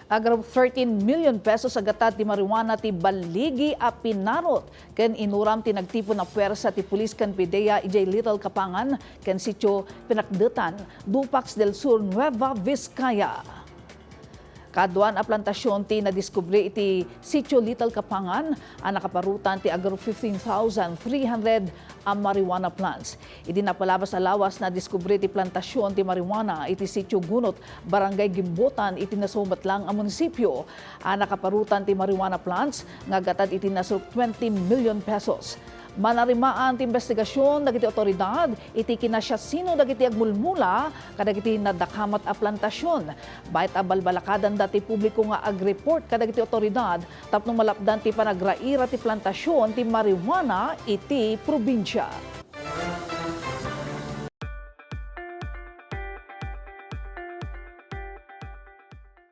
Agar 13 million pesos sa gatad ti marijuana ti baligi a pinarot ken inuram ti nagtipon na puwersa ti pulis ken PDEA ijay Little Kapangan ken sitio Pinakdetan, Dupax Del Sur, Nueva Vizcaya. Kaduan a plantasyon ti nadiskubre iti sitio Little Kapangan ang nakaparutan ti agar 15,300 a marijuana plants. Idi napalabas sa lawas na diskubre ti plantasyon ti marijuana iti sitio Gunot, Barangay Gimbotan iti nasubat lang ang munisipyo. Ang nakaparutan ti marijuana plants nga gatad iti nasuk 20 million pesos. Manarimaan ti investigasyon dagiti otoridad iti kinasya sino dagiti agmulmula kadagiti nadakamat a plantasyon. Bayat a balbalakadan dati publiko nga ag-report kadagiti otoridad tapno malapdan ti panagraira ti plantasyon ti marijuana iti probinsya.